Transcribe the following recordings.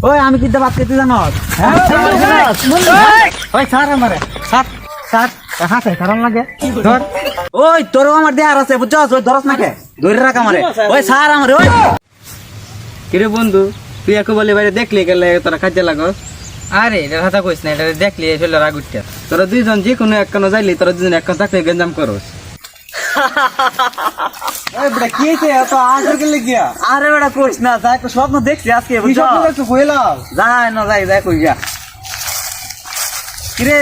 ওই আমি কিন্তু ভাত খেতে জানো ওই ছাড় আমারে ছাড় ছাড় হাসে কারণ লাগে ধর ওই তোরও আমার দেয়ার আছে বুঝছস ওই ধরস নাকে ধরে রাখ আমারে ওই ছাড় আমারে ওই কিরে বন্ধু তুই একে বলে বাইরে দেখলি গেলে তোরা কাজে লাগস। আরে এটা কথা কইস না, এটা দেখলি এসে রাগ উঠতে। তোরা দুইজন যে কোনো একখানে যাইলি তোরা দুজন একখান থাকলে গেঞ্জাম করস। কি তো আজ গেলে গিয়া আরে বেটা কইস না যাই তো স্বপ্ন দেখছি আজকে বুঝছস কইলাম যাই না যাই যাই কই গিয়া কিরে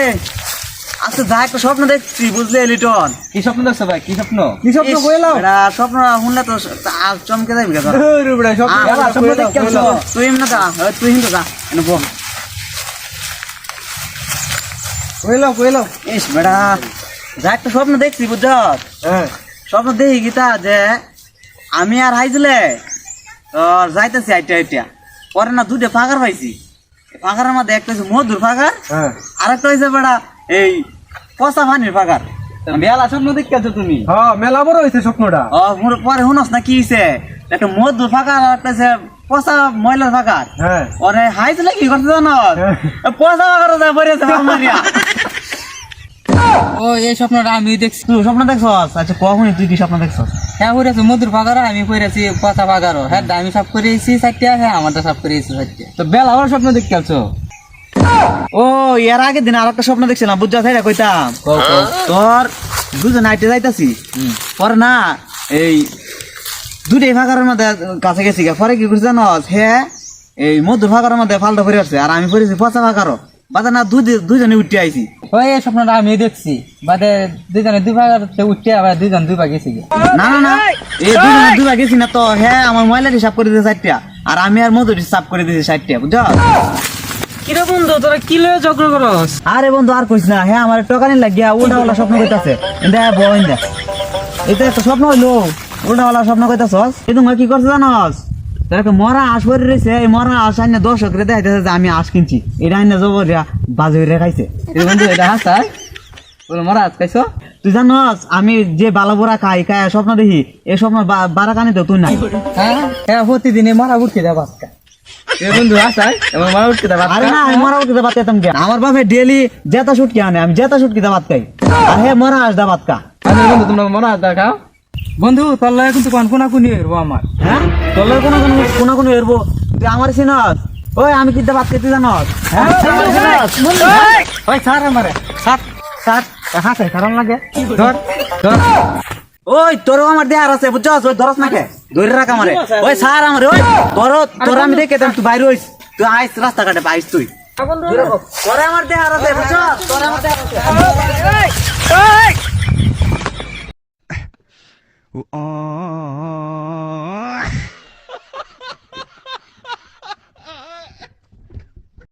আজকে যাই তো স্বপ্ন দেখছি বুঝলে লিটন। কি স্বপ্ন দেখছো ভাই? কি স্বপ্ন? কি স্বপ্ন কইলাম এটা স্বপ্ন শুনলে তো চমকে যাবি কেন রে বেটা স্বপ্ন দেখ কেন তুই এমন না তুই হিন্দু যা এনে বল কইলাম ইস বেটা যাই তো স্বপ্ন দেখছি বুঝছস। হ্যাঁ স্বপ্ন দেখি গীতা যে আমি আর হাইজলে তোর যাইতেছি আইটা আইটা পরে না দুটো ফাঁকার পাইছি ফাঁকারের মধ্যে একটা হচ্ছে মধুর ফাঁকার আর একটা হয়েছে বেড়া এই পচা পানির ফাঁকার। মেলা স্বপ্ন দেখছো তুমি? হ্যাঁ মেলা বড় হয়েছে স্বপ্নটা। পরে শুনস না কি হয়েছে একটা মধুর ফাঁকার আর একটা হচ্ছে পচা ময়লার ফাঁকার। ওরে হাইজলে কি করতে জানো পচা ফাঁকার পড়েছে মারিয়া। ও এই স্বপ্নটা আমি দেখছি। তুই স্বপ্ন দেখছস? আচ্ছা কখনই তুই কি স্বপ্ন দেখছস? হ্যাঁ করেছি মধুর পাগারও, আমি করেছি পচা পাগারও। হ্যাঁ আমি সব করেছি চারটা, হ্যাঁ আমারটা সব করেছি চারটা। তো বেলা আমার স্বপ্ন দেখছো? ও এর আগের দিন আর একটা স্বপ্ন দেখছিলাম বুঝছা তাই কইতাম তোর দুজন নাইটে যাইতাছি পরে না এই দুটাই ফাঁকারের মধ্যে কাছে গেছি পরে কি করছি জানস হ্যাঁ এই মধুর ফাঁকারের মধ্যে ফালটা পরে আসছে আর আমি পড়েছি পচা ফাঁকারও বাদে না দুজনে উঠে আইছি। ওই এই স্বপ্নটা আমি দেখছি বাদে দুজনে দুই ভাগ উঠতে আবার দুজন দুই ভাগ গেছি। না না না এই দুজনে দুই ভাগ গেছি না তো হ্যাঁ আমার ময়লা হিসাব করে দিয়েছে 60টা আর আমি আর মধুর হিসাব করে দিয়েছি 60টা বুঝছো। কিরে বন্ধু তোরা কি লয়ে ঝগড়া করস? আরে বন্ধু আর কইস না হ্যাঁ আমার টাকানি লাগিয়া উল্টাওয়ালা স্বপ্ন কইতাছে দেখ বইন দেখ এটা একটা স্বপ্ন হইলো উল্টাওয়ালা স্বপ্ন কইতাছস কিন্তু কি করছ জানস তোর একটা মরা আঁশ পরে রয়েছে এই মরা আঁশ আইনা দর্শকরে দেখাইতেছে যে আমি আঁশ কিনছি এটা আইনা জবরিয়া বাজে হইরে খাইছে। বন্ধু এটা হাসাই বলে মরা আজ খাইছো? তুই জানস আমি যে বালা বড়া খাই খাই স্বপ্ন দেখি এই স্বপ্ন বারা কানি তো তুই নাই। হ্যাঁ হ্যাঁ প্রতিদিনে মরা উঠতে দেয় বাচ্চা। বন্ধু হাসাই আমার মা উঠতে দেয়। আরে না আমি মরা উঠতে ভাত খাইতাম কেন? আমার বাপে ডেলি জেতা শুটকি আনে আমি জেতা শুটকি দা ভাত খাই আর হে মরা আঁশ দা ভাত খা। বন্ধু তোমরা মরা দেখাও বন্ধু তোর লয়ে কিন্তু কোন কোনি হইরবো আমার। হ্যাঁ তোর কোনো এরবো তুই আমার চিনস? ওই আমি কিন্তু ভাত খেতে জানস ওই ছাড় আমারে ছাড় ছাড় হাসে কারণ লাগে ধর ধর ওই তোরও আমার দেয়ার আছে বুঝছস ওই ধরস নাকে ধরে রাখ আমারে ওই ছাড় আমারে ওই তোর আমি দেখে তুই বাইরে হইস তুই আইস রাস্তাঘাটে পাইস তুই তোর আমার দেয়ার আছে বুঝছস তোর আমার দেয়ার আছে।